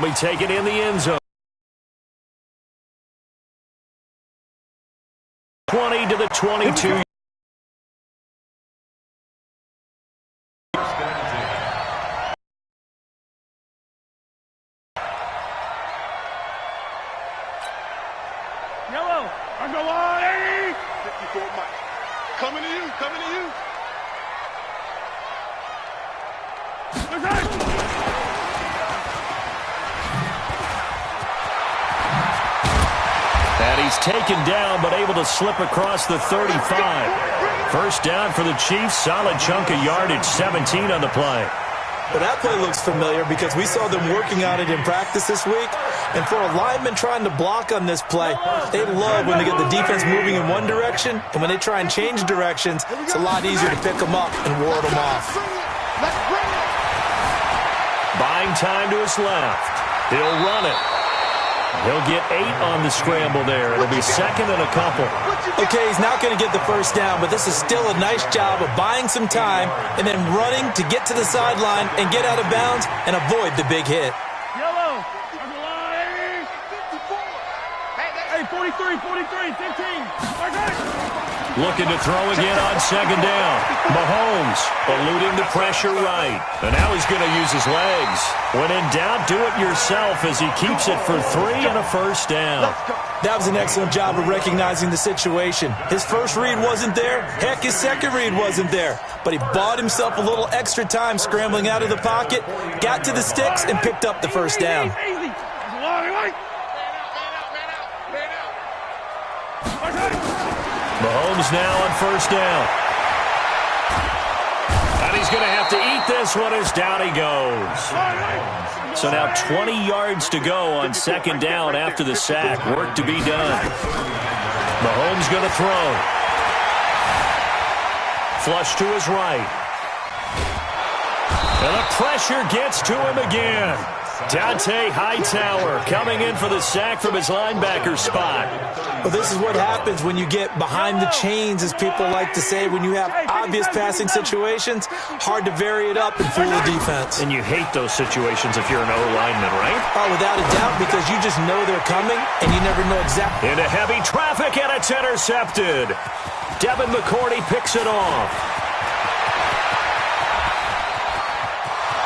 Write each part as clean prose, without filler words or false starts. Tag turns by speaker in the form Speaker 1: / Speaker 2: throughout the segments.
Speaker 1: We take it in the end zone. 20 to the 22.
Speaker 2: Yellow, on the line.
Speaker 3: 54, Mike. Coming to you, coming to you.
Speaker 1: And he's taken down, but able to slip across the 35. First down for the Chiefs. Solid chunk of yardage, 17 on the play.
Speaker 4: Well, that play looks familiar because we saw them working on it in practice this week. And for a lineman trying to block on this play, they love when they get the defense moving in one direction. And when they try and change directions, it's a lot easier to pick them up and ward them off.
Speaker 1: Buying time to his left. He'll run it. He'll get 8 on the scramble there. It'll be second and a couple.
Speaker 4: Okay, he's not going to get the first down, but this is still a nice job of buying some time and then running to get to the sideline and get out of bounds and avoid the big hit.
Speaker 2: Yellow, on the line. 54. Hey, 43, 15.
Speaker 1: Looking to throw again on second down. Mahomes eluding the pressure right. And now he's going to use his legs. When in doubt, do it yourself as he keeps it for 3 and a first down.
Speaker 4: That was an excellent job of recognizing the situation. His first read wasn't there. Heck, his second read wasn't there. But he bought himself a little extra time scrambling out of the pocket, got to the sticks, and picked up the first down.
Speaker 1: Mahomes now on first down. And he's going to have to eat this one as down he goes. So now 20 yards to go on second down after the sack. Work to be done. Mahomes going to throw. Flush to his right. And the pressure gets to him again. Dante Hightower coming in for the sack from his linebacker spot.
Speaker 4: Well, this is what happens when you get behind the chains, as people like to say. When you have obvious passing situations, hard to vary it up and fool the defense.
Speaker 1: And you hate those situations if you're an O-lineman, right?
Speaker 4: Oh, without a doubt, because you just know they're coming, and you never know exactly.
Speaker 1: Into heavy traffic, and it's intercepted. Devin McCourty picks it off.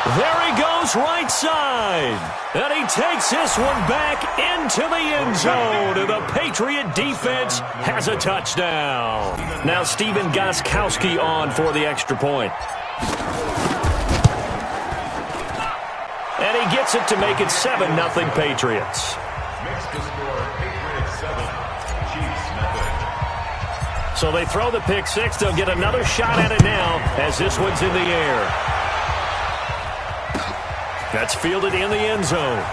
Speaker 1: There he goes right side. And he takes this one back into the end zone. And the Patriot defense has a touchdown. Now Steven Gostkowski on for the extra point. And he gets it to make it 7-0 Patriots. So they throw the pick six. They'll get another shot at it now as this one's in the air. That's fielded in the end zone.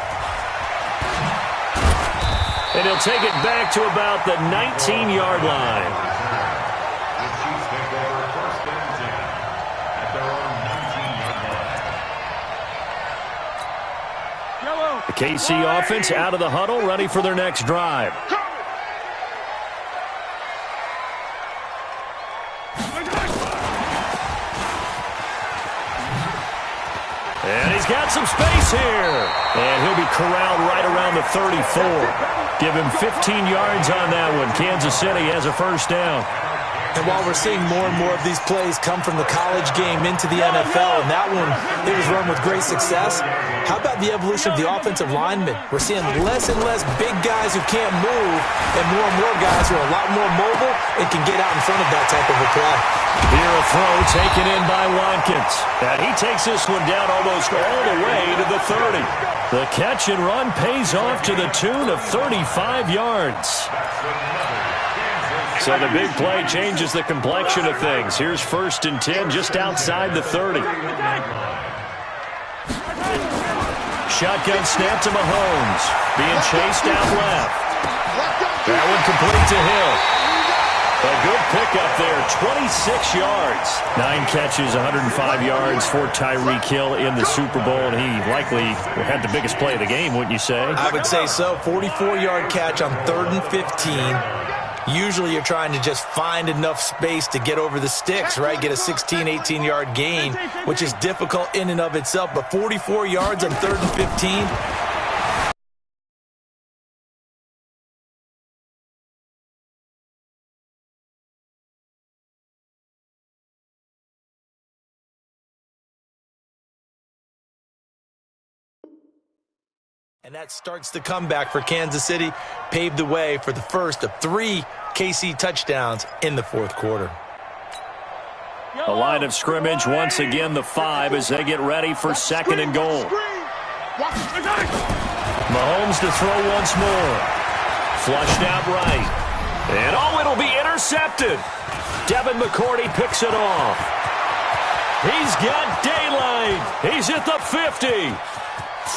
Speaker 1: And he'll take it back to about the 19-yard line. The KC offense out of the huddle, ready for their next drive. And he's got some space here. And he'll be corralled right around the 34. Give him 15 yards on that one. Kansas City has a first down.
Speaker 4: And while we're seeing more and more of these plays come from the college game into the NFL, and that one, it was run with great success, how about the evolution of the offensive linemen? We're seeing less and less big guys who can't move and more guys who are a lot more mobile and can get out in front of that type of a play.
Speaker 1: Here a throw taken in by Watkins. And he takes this one down almost all the way to the 30. The catch and run pays off to the tune of 35 yards. So the big play changes the complexion of things. Here's 1st and 10 just outside the 30. Shotgun snap to Mahomes. Being chased out left. That one complete to Hill. A good pickup there, 26 yards. 9 catches, 105 yards for Tyreek Hill in the Super Bowl, and he likely had the biggest play of the game, wouldn't you say?
Speaker 4: I would say so. 44-yard catch on 3rd and 15. Usually you're trying to just find enough space to get over the sticks, right? Get a 16, 18-yard gain, which is difficult in and of itself. But 44 yards on 3rd and 15, And that starts the comeback for Kansas City, paved the way for the first of 3 KC touchdowns in the fourth quarter.
Speaker 1: The line of scrimmage, once again, the 5 as they get ready for second and goal. Mahomes to throw once more. Flushed out right. And, it'll be intercepted. Devin McCourty picks it off. He's got daylight. He's at the 50,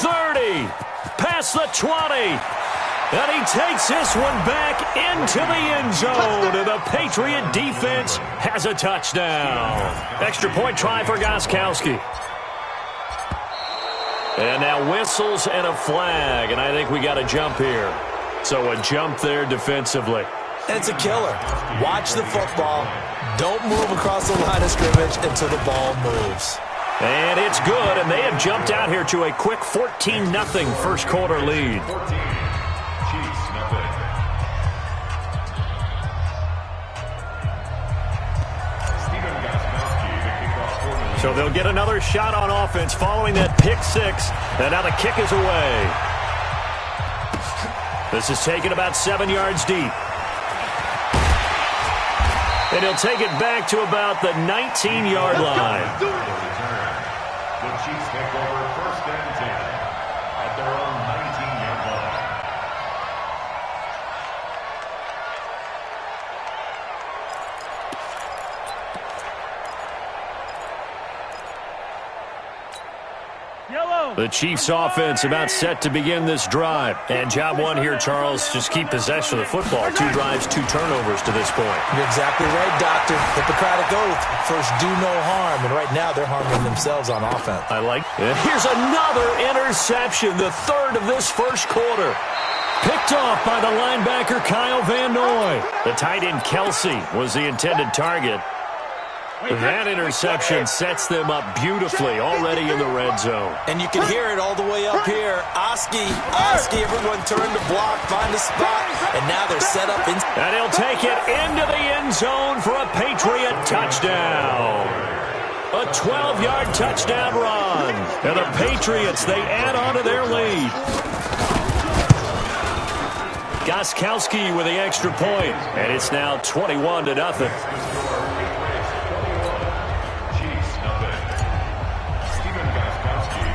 Speaker 1: 30, past the 20. And he takes this one back into the end zone. And the Patriot defense has a touchdown. Extra point try for Gostkowski. And now whistles and a flag. And I think we got a jump here. So a jump there defensively.
Speaker 4: And it's a killer. Watch the football. Don't move across the line of scrimmage until the ball moves.
Speaker 1: And it's good. And they have jumped out here to a quick 14-0 first quarter lead. So they'll get another shot on offense following that pick 6. And now the kick is away. This is taken about 7 yards deep. And he'll take it back to about the 19-yard line.
Speaker 5: The Chiefs take over first and 10 at their own 19-yard line.
Speaker 1: The Chiefs offense about set to begin this drive. And job one here, Charles, just keep possession of the football. 2 drives, 2 turnovers to this point.
Speaker 4: You're exactly right, Doctor. Hippocratic oath. First, do no harm. And right now, they're harming themselves on offense.
Speaker 1: I like it. Here's another interception, the 3rd of this first quarter. Picked off by the linebacker, Kyle Van Noy. The tight end, Kelsey, was the intended target. That interception sets them up beautifully already in the red zone.
Speaker 4: And you can hear it all the way up here. Oski, everyone turn to block, find a spot, and now they're set up.
Speaker 1: And he'll take it into the end zone for a Patriot touchdown. A 12-yard touchdown run. And the Patriots, they add on to their lead. Gostkowski with the extra point, and it's now 21-0.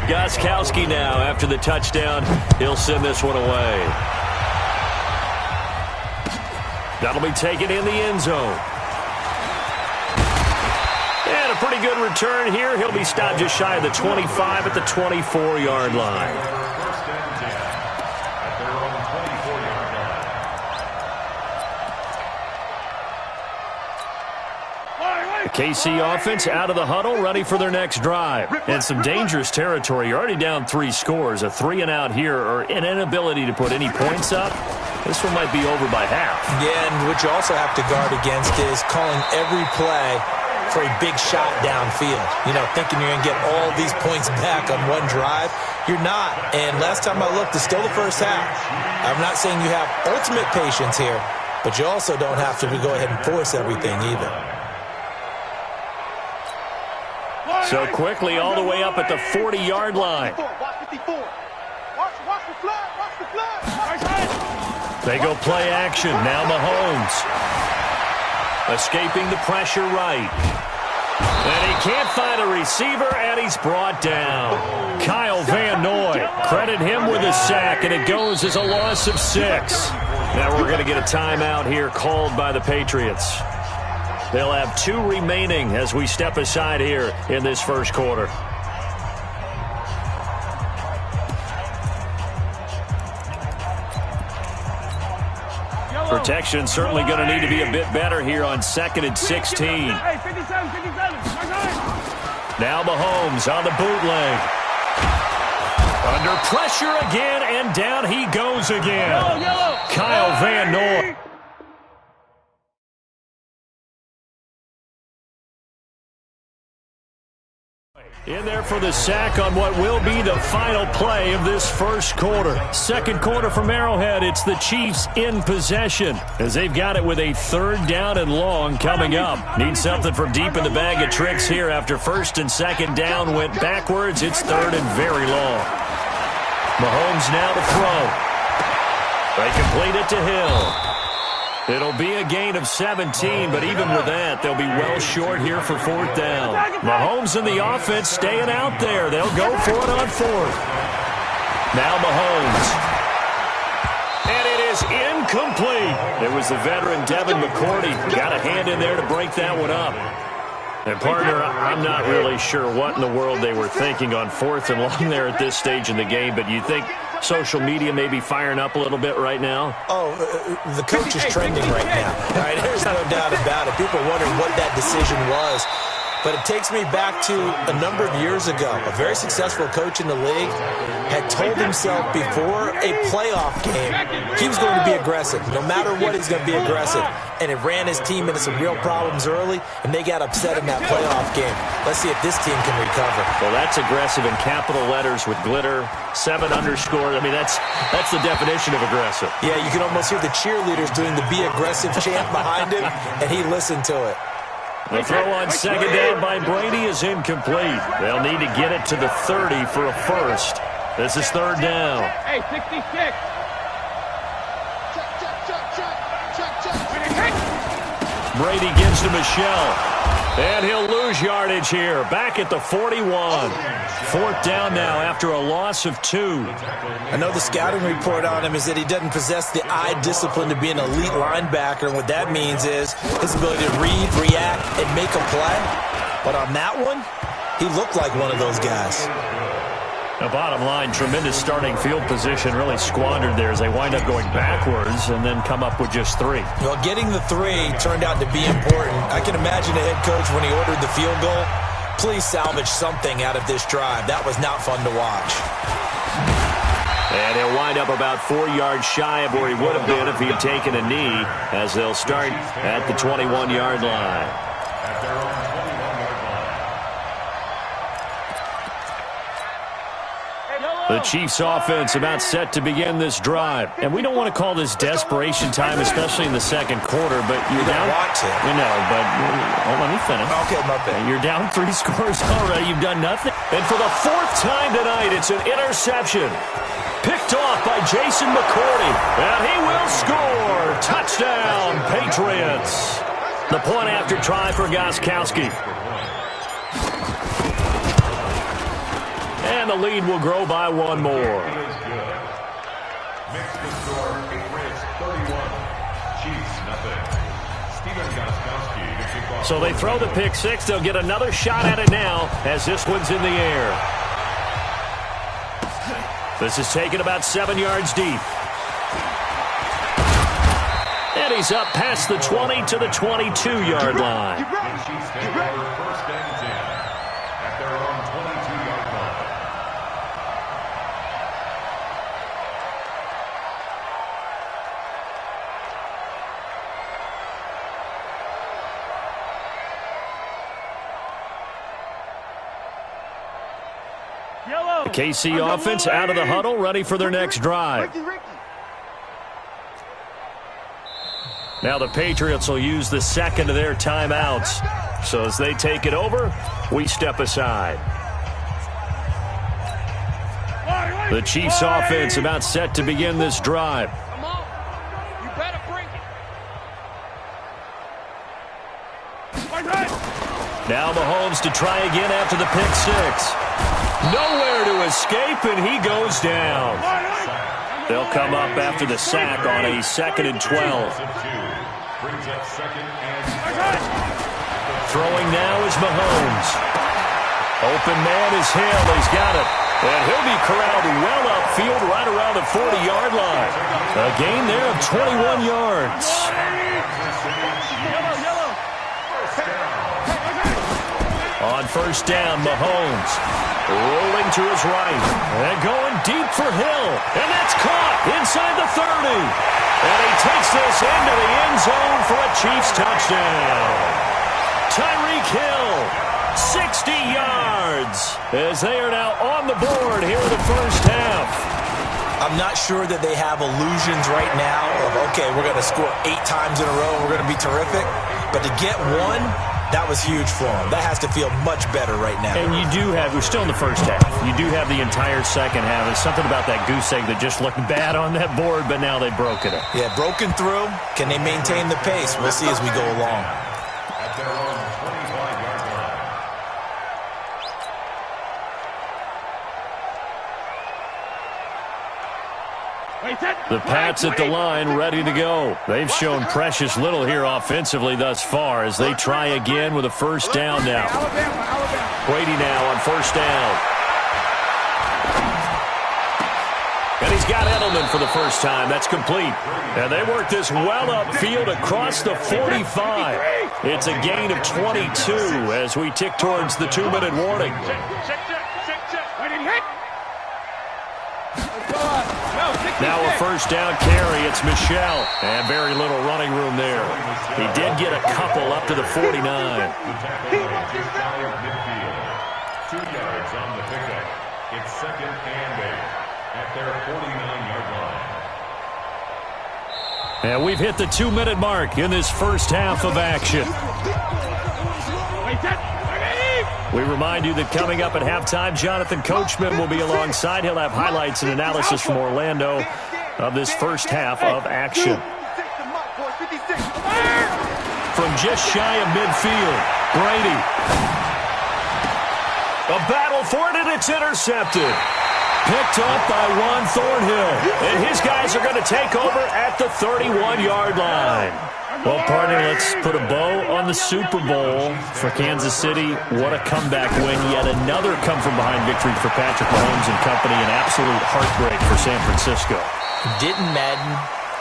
Speaker 1: Gostkowski now, after the touchdown, he'll send this one away. That'll be taken in the end zone. And a pretty good return here. He'll be stopped just shy of the 25 at the 24-yard line. KC offense out of the huddle, ready for their next drive. And some dangerous territory. You're already down 3 scores. A 3-and-out here, or an inability to put any points up. This one might be over by half.
Speaker 4: Yeah, and what you also have to guard against is calling every play for a big shot downfield. You know, thinking you're going to get all these points back on one drive. You're not. And last time I looked, it's still the first half. I'm not saying you have ultimate patience here, but you also don't have to go ahead and force everything either.
Speaker 1: So quickly all the way up at the 40-yard line. They go play action. Now Mahomes. Escaping the pressure right. And he can't find a receiver, and he's brought down. Kyle Van Noy. Credit him with a sack, and it goes as a loss of 6. Now we're going to get a timeout here called by the Patriots. They'll have 2 remaining as we step aside here in this first quarter. Protection certainly going to need to be a bit better here on 2nd and 16. Now Mahomes on the bootleg. Under pressure again, and down he goes again. Kyle Van Noy. In there for the sack on what will be the final play of this first quarter. Second quarter from Arrowhead, it's the Chiefs in possession as they've got it with a 3rd down and long coming up. Need something from deep in the bag of tricks here after 1st and 2nd down went backwards. It's 3rd and very long. Mahomes now to throw. They complete it to Hill. It'll be a gain of 17, but even with that, they'll be well short here for fourth down. Mahomes and the offense staying out there. They'll go for it on fourth. Now Mahomes. And it is incomplete. It was the veteran Devin McCourty. Got a hand in there to break that one up. And, partner, I'm not really sure what in the world they were thinking on fourth and long there at this stage in the game, but you think social media may be firing up a little bit right now?
Speaker 4: Oh, the coach is trending right now. All right, there's no doubt about it. People are wondering what that decision was. But it takes me back to a number of years ago. A very successful coach in the league had told himself before a playoff game he was going to be aggressive. No matter what, he's going to be aggressive. And it ran his team into some real problems early, and they got upset in that playoff game. Let's see if this team can recover.
Speaker 1: Well, that's aggressive in capital letters with glitter, 7 underscore. I mean, that's the definition of aggressive.
Speaker 4: Yeah, you can almost hear the cheerleaders doing the be aggressive chant behind him, and he listened to it.
Speaker 1: The throw on second down by Brady is incomplete. They'll need to get it to the 30 for a first. This is third down.
Speaker 2: Hey, 66.
Speaker 1: Brady gives to Michelle. And he'll lose yardage here. Back at the 41. Fourth down now after a loss of 2.
Speaker 4: I know the scouting report on him is that he doesn't possess the eye discipline to be an elite linebacker. And what that means is his ability to read, react, and make a play. But on that one, he looked like one of those guys.
Speaker 1: The bottom line, tremendous starting field position, really squandered there as they wind up going backwards and then come up with just 3.
Speaker 4: Well, getting the 3 turned out to be important. I can imagine the head coach when he ordered the field goal. Please salvage something out of this drive. That was not fun to watch.
Speaker 1: And he'll wind up about 4 yards shy of where he would have been if he had taken a knee, as they'll start at the 21-yard line.
Speaker 5: At their own 21-yard line.
Speaker 1: The Chiefs offense about set to begin this drive. And we don't want to call this desperation time, especially in the second quarter, but you're down.
Speaker 4: Want to.
Speaker 1: We know, but let me finish.
Speaker 4: Okay, my bad.
Speaker 1: You're down 3 scores already. You've done nothing. And for the 4th time tonight, it's an interception. Picked off by Jason McCourty. And he will score. Touchdown, Patriots. The point after try for Gostkowski. And the lead will grow by 1 more.
Speaker 5: Makes the score Patriots 31, Chiefs nothing. Stephen Gostkowski to kick off.
Speaker 1: So they throw the pick 6. They'll get another shot at it now as this one's in the air. This is taken about 7 yards deep. And he's up past the 20 to the 22-yard line.
Speaker 5: Chiefs take over first and 10 at their own 22-yard line.
Speaker 1: The KC offense out of the huddle, ready for their next drive. Now the Patriots will use the second of their timeouts. So as they take it over, we step aside. The Chiefs offense about set to begin this drive.
Speaker 2: Come on. You better bring it.
Speaker 1: Now Mahomes to try again after the pick 6. Nowhere to escape, and he goes down. They'll come up after the sack on a 2nd and 12.
Speaker 5: Brings up 2nd and 12.
Speaker 1: Throwing now is Mahomes. Open man is Hill. He's got it. And he'll be corralled well upfield right around the 40-yard line. A gain there of 21 yards. On first down, Mahomes rolling to his right and going deep for Hill. And that's caught inside the 30. And he takes this into the end zone for a Chiefs touchdown. Tyreek Hill, 60 yards, as they are now on the board here in the first half.
Speaker 4: I'm not sure that they have illusions right now of, okay, we're going to score 8 times in a row and we're going to be terrific. But to get one That was huge for them. That has to feel much better right now.
Speaker 1: And you do have, we're still in the first half. You do have the entire second half. There's something about that goose egg that just looked bad on that board, but now they've broken it.
Speaker 4: Yeah, broken through. Can they maintain the pace? We'll see as we go along.
Speaker 5: At their own 25-yard line.
Speaker 1: The Pats at the line, ready to go. They've shown precious little here offensively thus far as they try again with a first down now. Brady now on first down. And he's got Edelman for the first time. That's complete. And they work this well upfield across the 45. It's a gain of 22 as we tick towards the 2-minute warning. Now a first down carry. It's Michel. And very little running room there. He did get a couple up to the 49.
Speaker 5: Just shy of midfield. 2 yards on the pickup. It's second and 8 at their 49-yard line.
Speaker 1: And we've hit the 2-minute mark in this first half of action. We remind you that coming up at halftime, Jonathan Coachman will be alongside. He'll have highlights and analysis from Orlando of this first half of action. From just shy of midfield, Brady. A battle for it, and it's intercepted. Picked up by Juan Thornhill. And his guys are going to take over at the 31-yard line. Well, partner, let's put a bow on the Super Bowl for Kansas City. What a comeback win. Yet another come-from-behind victory for Patrick Mahomes and company. An absolute heartbreak for San Francisco.
Speaker 4: Didn't Madden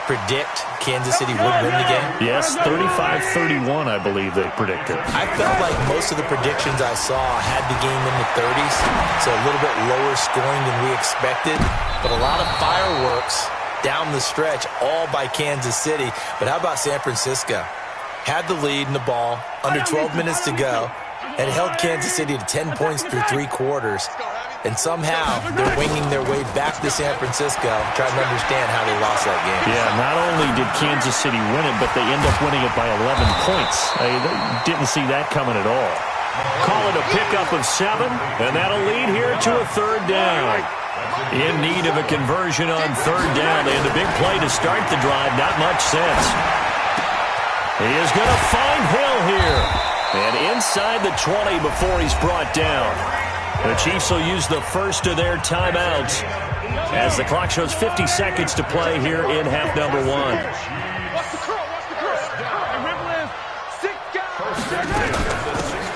Speaker 4: predict Kansas City would win the game?
Speaker 1: Yes, 35-31, I believe they predicted.
Speaker 4: I felt like most of the predictions I saw had the game in the 30s, so a little bit lower scoring than we expected, but a lot of fireworks down the stretch, all by Kansas City. But how about San Francisco? Had the lead in the ball, under 12 minutes to go, and held Kansas City to 10 points through 3 quarters. And somehow they're winging their way back to San Francisco, trying to understand how they lost that game.
Speaker 1: Yeah, not only did Kansas City win it, but they end up winning it by 11 points. They didn't see that coming at all. Call it a pickup of 7, and that'll lead here to a third down. In need of a conversion on third down. They had the big play to start the drive. Not much sense. He is going to find Hill here. And inside the 20 before he's brought down. The Chiefs will use the first of their timeouts as the clock shows 50 seconds to play here in half number 1.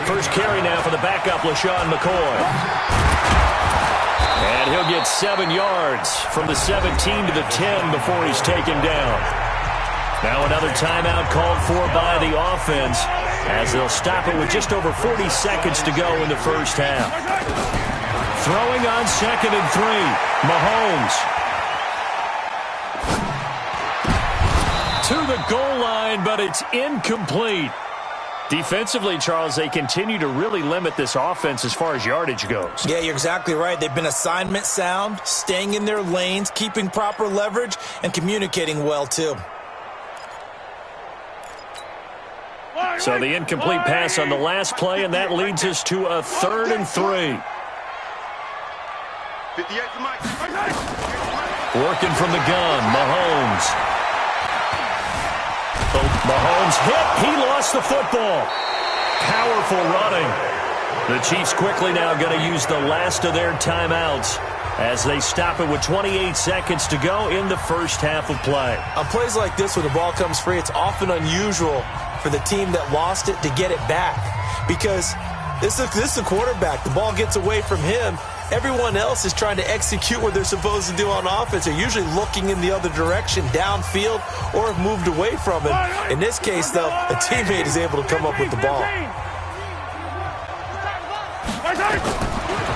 Speaker 1: First carry now for the backup, LaShawn McCoy. And he'll get 7 yards from the 17 to the 10 before he's taken down. Now another timeout called for by the offense as they'll stop it with just over 40 seconds to go in the first half. Throwing on 2nd and 3, Mahomes. To the goal line, but it's incomplete. Defensively, Charles, they continue to really limit this offense as far as yardage goes.
Speaker 4: Yeah, you're exactly right. They've been assignment sound, staying in their lanes, keeping proper leverage, and communicating well, too.
Speaker 1: So the incomplete pass on the last play, and that leads us to a 3rd and 3. Working from the gun, Mahomes. Mahomes hit. He lost the football. Powerful running. The Chiefs quickly now going to use the last of their timeouts as they stop it with 28 seconds to go in the first half of play.
Speaker 4: On plays like this where the ball comes free, it's often unusual for the team that lost it to get it back because this is the quarterback. The ball gets away from him. Everyone else is trying to execute what they're supposed to do on offense. They're usually looking in the other direction, downfield, or have moved away from it. In this case, though, a teammate is able to come up with the ball.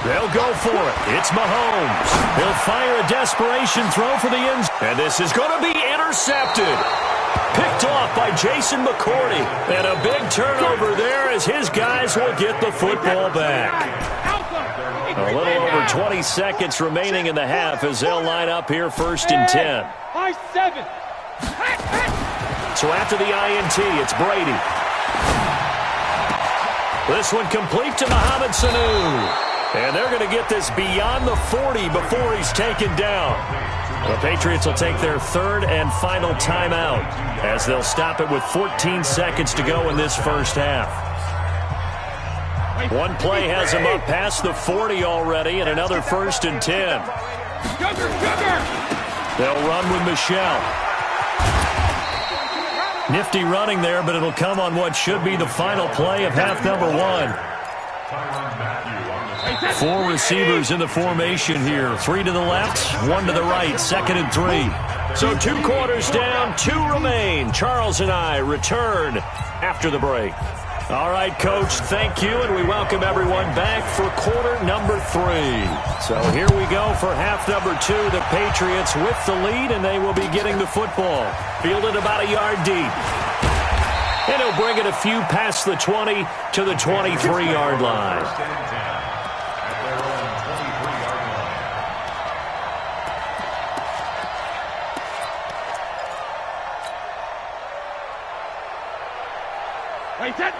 Speaker 1: They'll go for it. It's Mahomes. He'll fire a desperation throw for the end. And this is going to be intercepted. Picked off by Jason McCourty. And a big turnover there as his guys will get the football back. A little over 20 seconds remaining in the half as they'll line up here 1st and 10. So after the INT, it's Brady. This one complete to Mohamed Sanu. And they're going to get this beyond the 40 before he's taken down. The Patriots will take their third and final timeout as they'll stop it with 14 seconds to go in this first half. One play has him up past the 40 already, and another 1st and 10. They'll run with Michel. Nifty running there, but it'll come on what should be the final play of half number 1. 4 receivers in the formation here. 3 to the left, 1 to the right, 2nd and 3. So 2 quarters down, 2 remain. Charles and I return after the break. All right, Coach, thank you, and we welcome everyone back for quarter number 3. So here we go for half number 2. The Patriots with the lead, and they will be getting the football. Fielded about a yard deep. And he'll bring it a few past the 20 to the 23-yard line.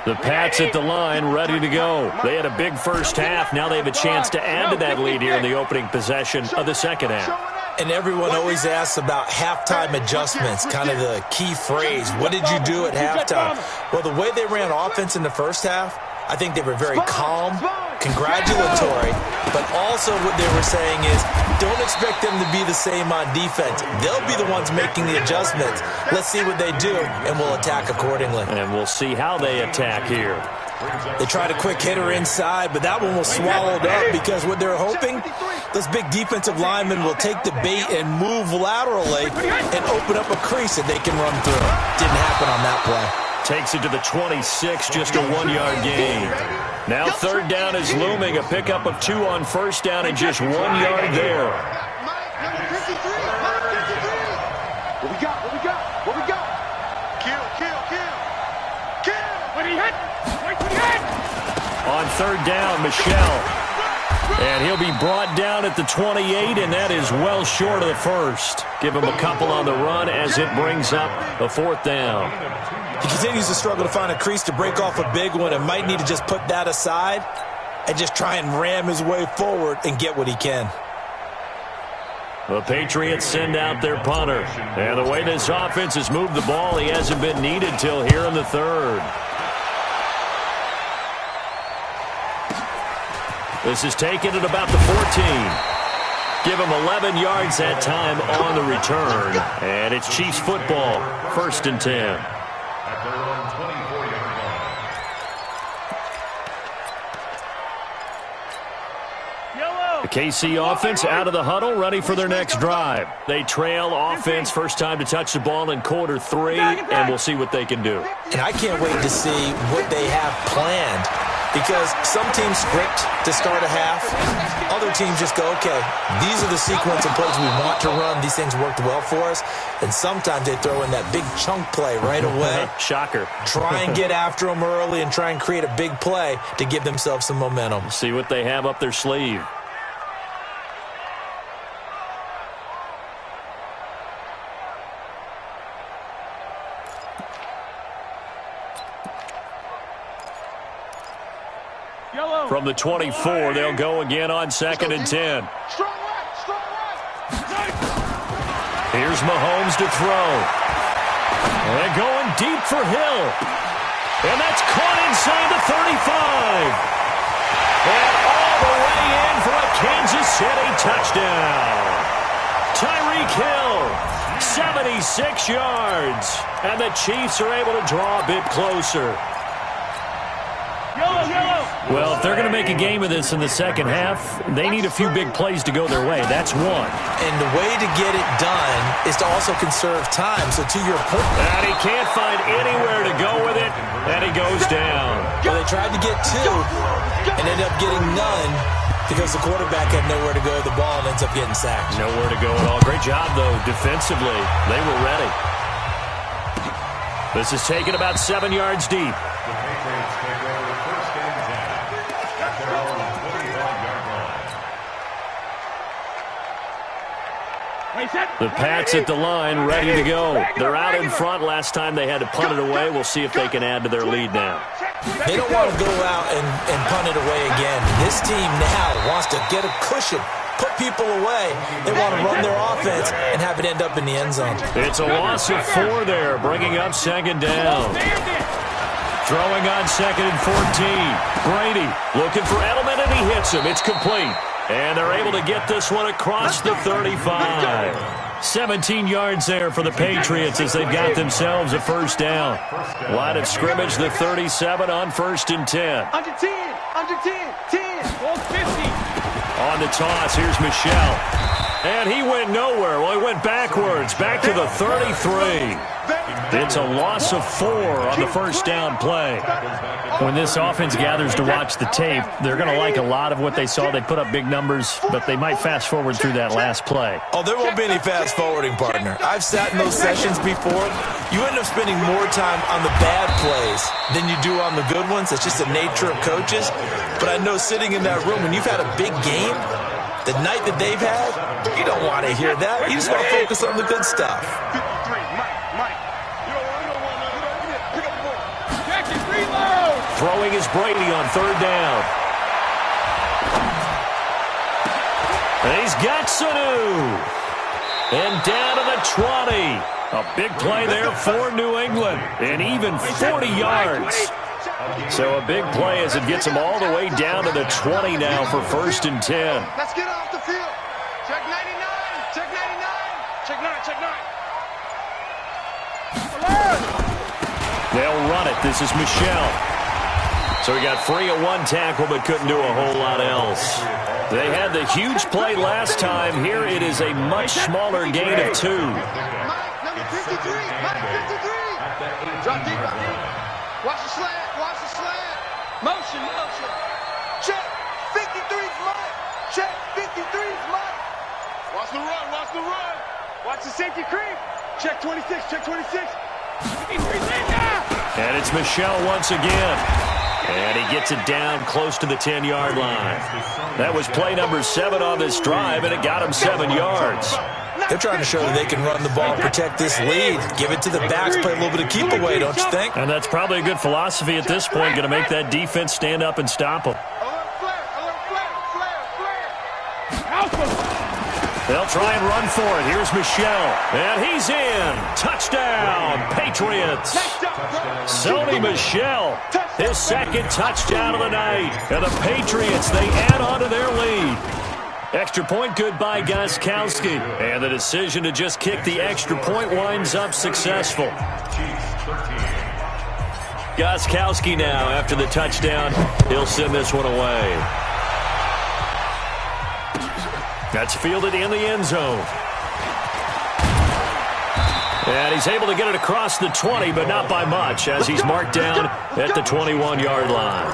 Speaker 1: The Pats at the line, ready to go. They had a big first half. Now they have a chance to add to that lead here in the opening possession of the second half.
Speaker 4: And everyone always asks about halftime adjustments, kind of the key phrase. What did you do at halftime? Well, the way they ran offense in the first half, I think they were very calm, congratulatory, but also what they were saying is don't expect them to be the same on defense. They'll be the ones making the adjustments. Let's see what they do, and we'll attack accordingly.
Speaker 1: And we'll see how they attack here.
Speaker 4: They tried a quick hitter inside, but that one was swallowed up because what they're hoping, those big defensive linemen will take the bait and move laterally and open up a crease that they can run through. Didn't happen on that play.
Speaker 1: Takes it to the 26, just a 1-yard gain. Now 3rd down is looming, a pickup of 2 on 1st down and just 1 yard there.
Speaker 3: What we got? What we got? What we got? Kill. What he hit?
Speaker 1: On 3rd down, Michel. And he'll be brought down at the 28, and that is well short of the 1st. Give him a couple on the run as it brings up a 4th down.
Speaker 4: He continues to struggle to find a crease to break off a big one and might need to just put that aside and just try and ram his way forward and get what he can.
Speaker 1: The Patriots send out their punter. And the way this offense has moved the ball, he hasn't been needed till here in the 3rd. This is taken at about the 14. Give him 11 yards that time on the return. And it's Chiefs football, 1st and 10.
Speaker 5: At their own 24-yard line.
Speaker 1: The KC offense out of the huddle, ready for their next drive. They trail offense, first time to touch the ball in quarter 3, and we'll see what they can do.
Speaker 4: And I can't wait to see what they have planned, because some teams script to start a half. Other teams just go, okay, these are the sequence of plays we want to run. These things worked well for us. And sometimes they throw in that big chunk play right away.
Speaker 1: Shocker.
Speaker 4: Try and get after them early and try and create a big play to give themselves some momentum.
Speaker 1: See what they have up their sleeve. From the 24, they'll go again on 2nd and 10. Here's Mahomes to throw. And going deep for Hill. And that's caught inside the 35. And all the way in for a Kansas City touchdown. Tyreek Hill, 76 yards. And the Chiefs are able to draw a bit closer. Well, if they're going to make a game of this in the second half, they need a few big plays to go their way. That's one.
Speaker 4: And the way to get it done is to also conserve time. So to your point.
Speaker 1: And he can't find anywhere to go with it, and he goes down.
Speaker 4: Well, they tried to get 2 and ended up getting none because the quarterback had nowhere to go with the ball and ends up getting sacked.
Speaker 1: Nowhere to go at all. Great job, though, defensively. They were ready. This is taken about 7 yards deep.
Speaker 5: The Patriots take over 1st and 10 at their own 25-yard line.
Speaker 1: The Pats at the line, ready to go. They're out in front. Last time they had to punt it away. We'll see if they can add to their lead now.
Speaker 4: They don't want to go out and punt it away again. This team now wants to get a cushion, put people away. They want to run their offense and have it end up in the end zone.
Speaker 1: It's a loss of 4 there, bringing up second down. Throwing on 2nd and 14. Brady looking for Edelman, and he hits him. It's complete. And they're able to get this one across the 35. 17 yards there for the Patriots as they've got themselves a first down. Line of scrimmage, the 37 on 1st and 10.
Speaker 3: Under 10, under 10, 10.
Speaker 2: Ball 50.
Speaker 1: On the toss, here's Michelle. And he went nowhere. Well, he went backwards, back to the 33. It's a loss of 4 on the first down play.
Speaker 6: When this offense gathers to watch the tape, they're going to like a lot of what they saw. They put up big numbers, but they might fast forward through that last play.
Speaker 4: Oh, there won't be any fast forwarding, partner. I've sat in those sessions before. You end up spending more time on the bad plays than you do on the good ones. It's just the nature of coaches. But I know sitting in that room, when you've had a big game, the night that they've had, you don't want to hear that. You just want to focus on the good stuff.
Speaker 3: 53, Mike. You don't want to pick up the ball.
Speaker 2: Jackson, reload.
Speaker 1: Throwing is Brady on 3rd down. And he's got Sanu. And down to the 20. A big play there for New England. And even 40 yards. So a big play as it gets them all the way down to the 20 now for 1st and 10.
Speaker 3: Let's get off the field. Check 99. Check 99. Check 9. Check 9.
Speaker 1: They'll run it. This is Michelle. So he got free of 1 tackle but couldn't do a whole lot else. They had the huge play last time. Here it is a much smaller gain of 2.
Speaker 3: Mike, number 53. Mike, 53. Drop deep. Watch the slant. Watch the slant.
Speaker 2: Motion.
Speaker 3: Check. 53's Mike. Check. 53's Mike. Watch the run. Watch the run. Watch the safety creep. Check 26. Check 26.
Speaker 1: And it's Michelle once again. And he gets it down close to the 10-yard line. That was play number 7 on this drive, and it got him 7 yards.
Speaker 4: They're trying to show that they can run the ball, protect this lead, give it to the backs, play a little bit of keep away, don't you think?
Speaker 1: And that's probably a good philosophy at this point, going to make that defense stand up and stop them. They'll try and run for it. Here's Michelle. And he's in. Touchdown, Patriots. Sony Michelle, his 2nd touchdown of the night. And the Patriots, they add on to their lead. Extra point good by Gostkowski. And the decision to just kick the extra point winds up successful. Gostkowski now, after the touchdown, he'll send this one away. That's fielded in the end zone. And he's able to get it across the 20, but not by much, as he's marked down at the 21-yard line.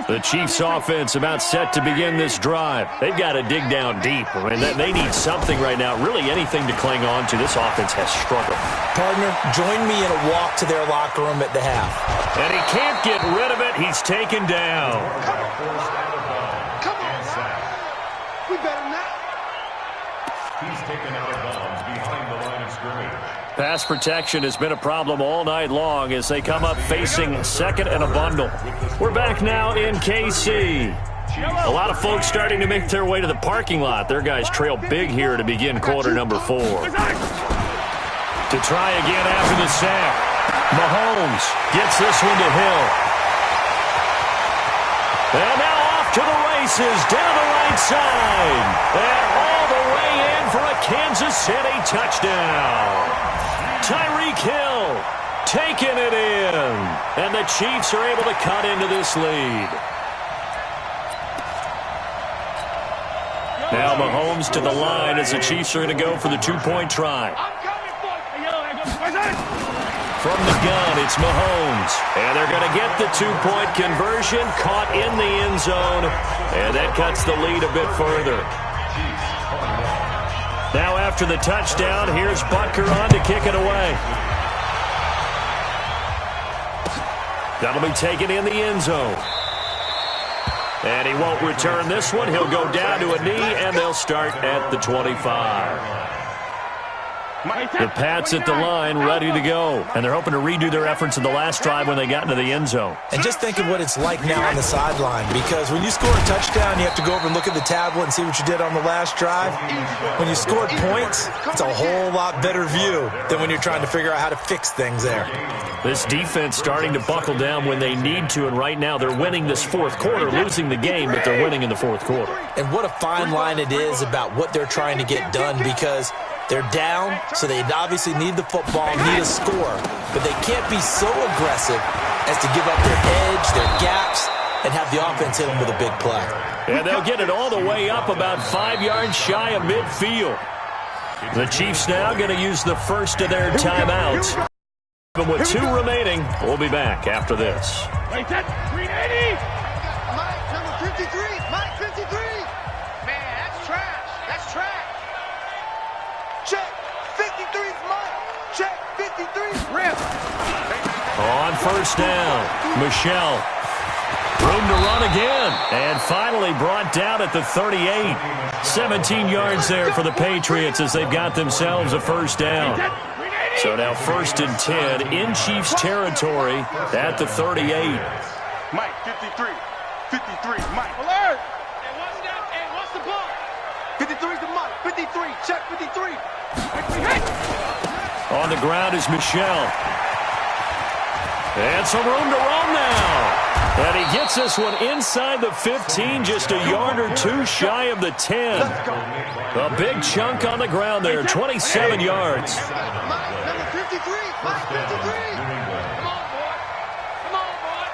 Speaker 1: The Chiefs offense about set to begin this drive. They've got to dig down deep. I mean, they need something right now, really anything to cling on to. This offense has struggled.
Speaker 4: Partner, join me in a walk to their locker room at the half.
Speaker 1: And he can't get rid of it. He's taken down.
Speaker 3: Come on. We better not.
Speaker 5: He's taken out of bounds behind the line of scrimmage.
Speaker 1: Pass protection has been a problem all night long as they come up facing 2nd and a bundle. We're back now in KC. A lot of folks starting to make their way to the parking lot. Their guys trail big here to begin quarter number 4. To try again after the sack. Mahomes gets this one to Hill. And now off to the races down the right side. And all the way in for a Kansas City touchdown. Tyreek Hill taking it in. And the Chiefs are able to cut into this lead. Now Mahomes to the line as the Chiefs are going to go for the 2-point try. From the gun, it's Mahomes. And they're going to get the 2-point conversion, caught in the end zone. And that cuts the lead a bit further. Now after the touchdown, here's Butker on to kick it away. That'll be taken in the end zone. And he won't return this one. He'll go down to a knee, and they'll start at the 25. The Pats at the line, ready to go. And they're hoping to redo their efforts in the last drive when they got into the end zone.
Speaker 4: And just think of what it's like now on the sideline, because when you score a touchdown, you have to go over and look at the tablet and see what you did on the last drive. When you scored points, it's a whole lot better view than when you're trying to figure out how to fix things there.
Speaker 1: This defense starting to buckle down when they need to, and right now they're winning this fourth quarter, losing the game, but they're winning in the fourth quarter.
Speaker 4: And what a fine line it is about what they're trying to get done, because they're down, so they obviously need the football, need a score, but they can't be so aggressive as to give up their edge, their gaps, and have the offense hit them with a big play.
Speaker 1: And they'll get it all the way up about 5 yards shy of midfield. The Chiefs now going to use the first of their timeouts. But with 2 remaining, we'll be back after this.
Speaker 2: Wait, that 380!
Speaker 3: Mike, number 53. Mike, 53. Man, that's trash. That's trash. Check. 53's Mike. Check. 53's Rip.
Speaker 1: On first down, Michelle. Room to run again. And finally brought down at the 38. 17 yards there for the Patriots as they've got themselves a first down. So now 1st and 10 in Chiefs territory at the 38.
Speaker 3: Mike, 53. 53, Mike.
Speaker 2: Alert! And what's the ball?
Speaker 3: 53's the Mike. 53. Check 53.
Speaker 1: On the ground is Michelle. And some room to run now. And he gets this one inside the 15, just a yard or 2 shy of the 10. A big chunk on the ground there, 27 yards.
Speaker 3: Mike, number 53. Mike, 53.
Speaker 2: Come on, boy. Come on, boy.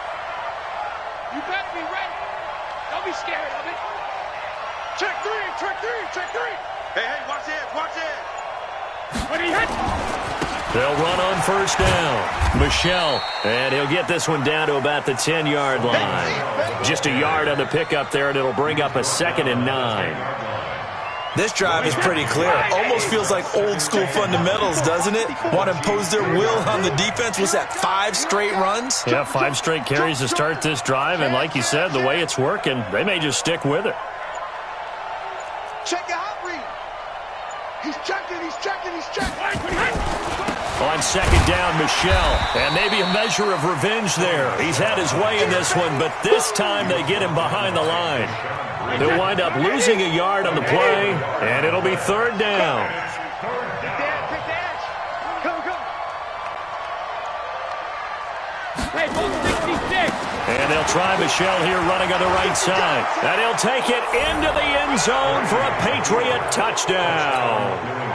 Speaker 2: You better be ready. Don't be scared of it.
Speaker 3: Check 3. Check 3. Check 3. Hey, watch it. Watch it.
Speaker 2: When he hit.
Speaker 1: They'll run on first down. Michelle, and he'll get this one down to about the 10-yard line. Just a yard on the pickup there, and it'll bring up a 2nd and 9.
Speaker 4: This drive is pretty clear. Almost feels like old-school fundamentals, doesn't it? Want to impose their will on the defense. What's that, 5 straight runs?
Speaker 1: Yeah, 5 straight carries to start this drive, and like you said, the way it's working, they may just stick with it.
Speaker 3: Check your hot read. He's checking. He's checking. He's checking.
Speaker 1: On 2nd down, Michelle, and maybe a measure of revenge there. He's had his way in this one, but this time they get him behind the line. He'll wind up losing a yard on the play, and it'll be 3rd down.
Speaker 2: Hey, 66.
Speaker 1: And they'll try Michelle here running on the right side. And he'll take it into the end zone for a Patriot touchdown.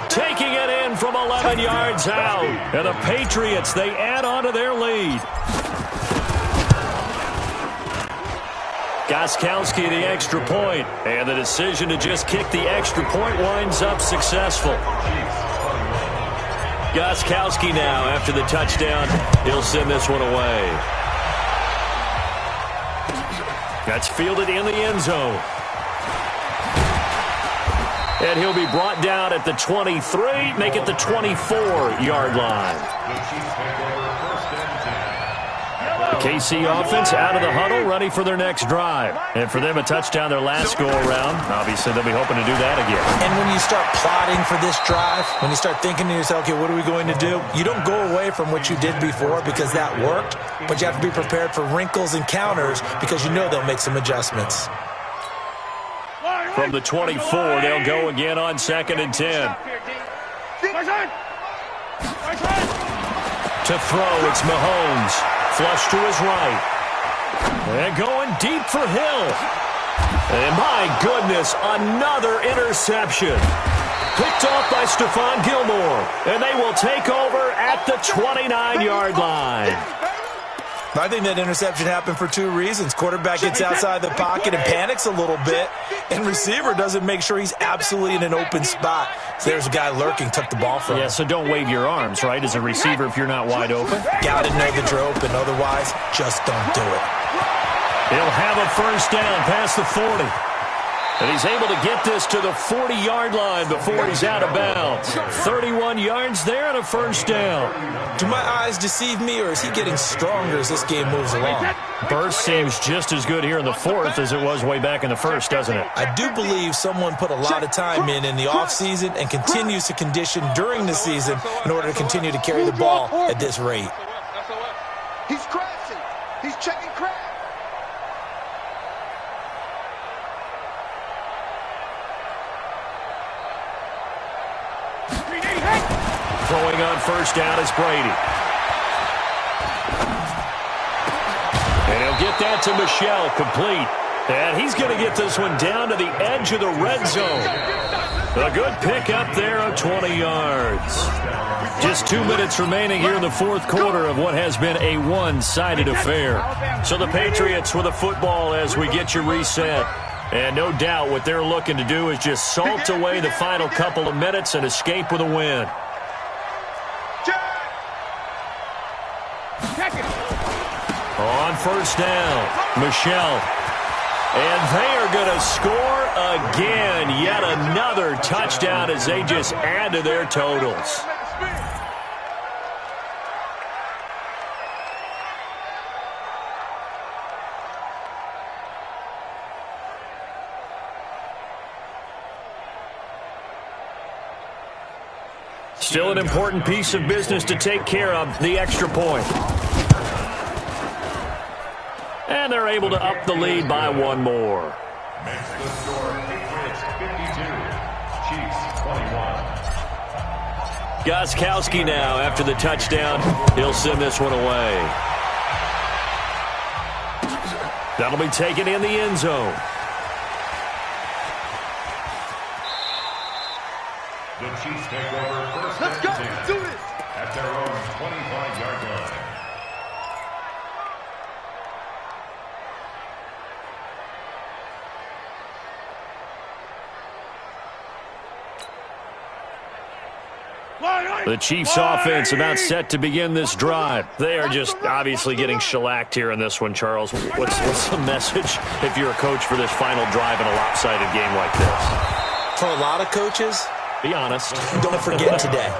Speaker 1: Taking it in from 11 yards out. And the Patriots, they add on to their lead. Gostkowski the extra point. And the decision to just kick the extra point winds up successful. Gostkowski now, after the touchdown, he'll send this one away. That's fielded in the end zone. And he'll be brought down at the 23, make it the 24-yard line. The KC offense out of the huddle, ready for their next drive. And for them, a touchdown their last go-around. Obviously, they'll be hoping to do that again.
Speaker 4: And when you start plotting for this drive, when you start thinking to yourself, okay, what are we going to do? You don't go away from what you did before because that worked, but you have to be prepared for wrinkles and counters because you know they'll make some adjustments.
Speaker 1: From the 24, they'll go again on 2nd and 10. To throw, it's Mahomes. Flush to his right. And going deep for Hill. And my goodness, another interception. Picked off by Stephon Gilmore. And they will take over at the 29-yard line.
Speaker 4: I think that interception happened for 2 reasons. Quarterback gets outside the pocket and panics a little bit, and receiver doesn't make sure he's absolutely in an open spot. So there's a guy lurking, took the ball from him.
Speaker 1: Yeah, so don't wave your arms, right, as a receiver if you're not wide open.
Speaker 4: Got to know that you're open. Otherwise, just don't do it.
Speaker 1: He'll have a first down past the 40. And he's able to get this to the 40-yard line before he's out of bounds. 31 yards there and a first down.
Speaker 4: Do my eyes deceive me, or is he getting stronger as this game moves along?
Speaker 6: Burst seems just as good here in the fourth as it was way back in the first, doesn't it?
Speaker 4: I do believe someone put a lot of time in the offseason and continues to condition during the season in order to continue to carry the ball at this rate.
Speaker 3: He's crashing. He's checking crash.
Speaker 1: Throwing on first down is Brady. And he'll get that to Michel, complete. And he's going to get this one down to the edge of the red zone. A good pick up there of 20 yards. Just 2 minutes remaining here in the fourth quarter of what has been a one-sided affair. So the Patriots with the football as we get you reset. And no doubt what they're looking to do is just salt away the final couple of minutes and escape with a win. On first down, Michel. And they are going to score again. Yet another touchdown as they just add to their totals. Still an important piece of business to take care of, the extra point. And they're able to up the lead by one more.
Speaker 5: Makes the score Patriots 52, Chiefs 21.
Speaker 1: Gostkowski now after the touchdown. He'll send this one away. That'll be taken in the end zone.
Speaker 5: The Chiefs take over first
Speaker 3: Let's go.
Speaker 5: and 10
Speaker 3: Let's do this.
Speaker 5: at their own 25-yard line.
Speaker 1: The Chiefs offense about set to begin this drive. They are just obviously getting shellacked here in this one, Charles. What's the message if you're a coach for this final drive in a lopsided game like this?
Speaker 4: For a lot of coaches,
Speaker 1: be honest.
Speaker 4: Don't forget today.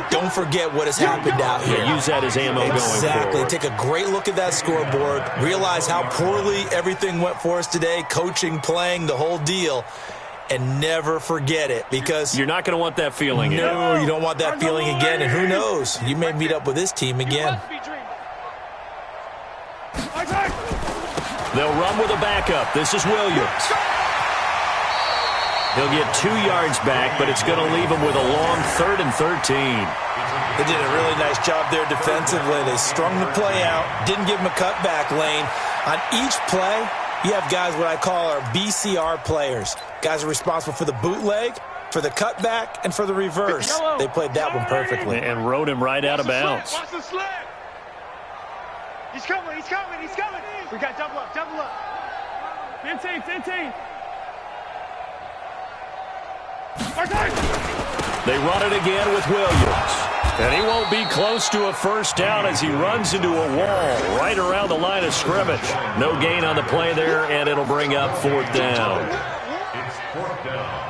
Speaker 4: Don't forget what has happened out here.
Speaker 1: Yeah, use that as ammo going forward.
Speaker 4: Exactly. Take a great look at that scoreboard. Realize how poorly everything went for us today. Coaching, playing, the whole deal. And never forget it, because
Speaker 1: you're not going to want that feeling again.
Speaker 4: No, you don't want that feeling again. And who knows? You may meet up with this team again.
Speaker 1: They'll run with a backup. This is Williams. He'll get 2 yards back, but it's going to leave him with a long 3rd and 13.
Speaker 4: They did a really nice job there defensively. They strung the play out, didn't give him a cutback lane. On each play, you have guys what I call our BCR players. Guys are responsible for the bootleg, for the cutback, and for the reverse. They played that one perfectly.
Speaker 6: And rode him right out of bounds.
Speaker 2: Watch the slip. He's coming, he's coming, he's coming. We got double up, double up. 15.
Speaker 1: They run it again with Williams. And he won't be close to a first down as he runs into a wall right around the line of scrimmage. No gain on the play there, and it'll bring up 4th down.
Speaker 5: It's 4th down.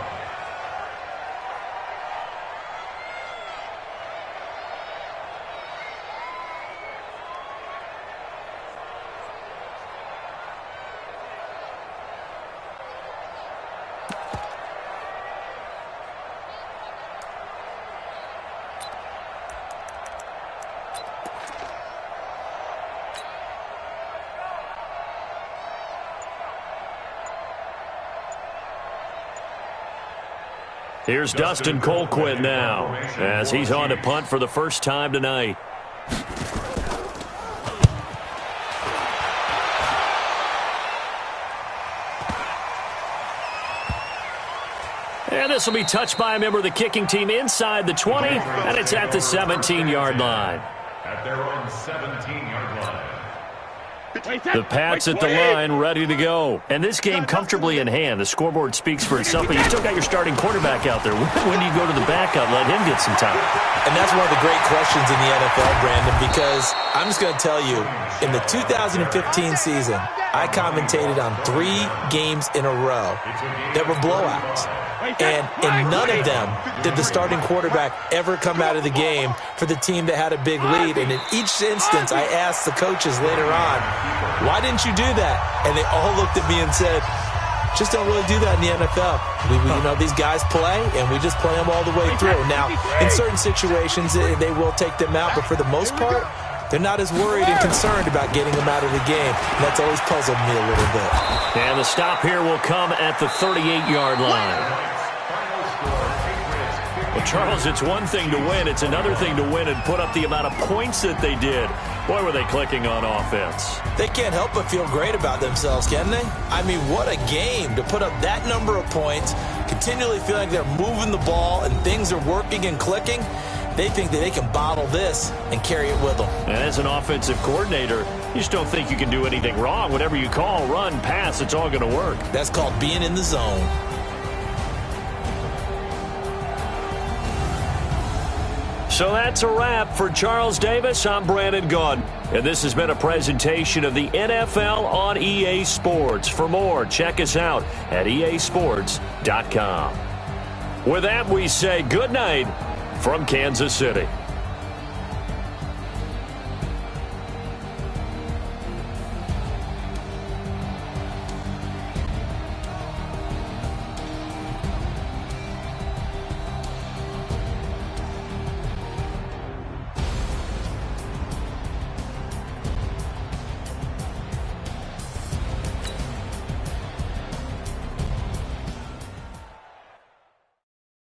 Speaker 1: Here's Dustin Colquitt now as he's on to punt for the first time tonight. And this will be touched by a member of the kicking team inside the 20, and it's at the 17-yard line.
Speaker 5: At their own 17-yard line.
Speaker 1: The Pats at the line, ready to go. And this game comfortably in hand. The scoreboard speaks for itself, but you still got your starting quarterback out there. When do you go to the backup? Let him get some time.
Speaker 4: And that's one of the great questions in the NFL, Brandon, because I'm just going to tell you, in the 2015 season, I commentated on 3 games in a row that were blowouts. And in none of them did the starting quarterback ever come out of the game for the team that had a big lead. And in each instance, I asked the coaches later on, why didn't you do that? And they all looked at me and said, just don't really do that in the NFL. These guys play, and we just play them all the way through. Now, in certain situations, they will take them out, but for the most part, they're not as worried and concerned about getting them out of the game. And that's always puzzled me a little bit.
Speaker 6: And the stop here will come at the 38-yard line. Well, Charles, it's one thing to win. It's another thing to win and put up the amount of points that they did. Boy, were they clicking on offense.
Speaker 4: They can't help but feel great about themselves, can they? I mean, what a game to put up that number of points, continually feel like they're moving the ball and things are working and clicking. They think that they can bottle this and carry it with them.
Speaker 6: And as an offensive coordinator, you just don't think you can do anything wrong. Whatever you call, run, pass, it's all going to work.
Speaker 4: That's called being in the zone.
Speaker 6: So that's a wrap for Charles Davis. I'm Brandon Gaudin, and this has been a presentation of the NFL on EA Sports. For more, check us out at easports.com. With that, we say good night from Kansas City.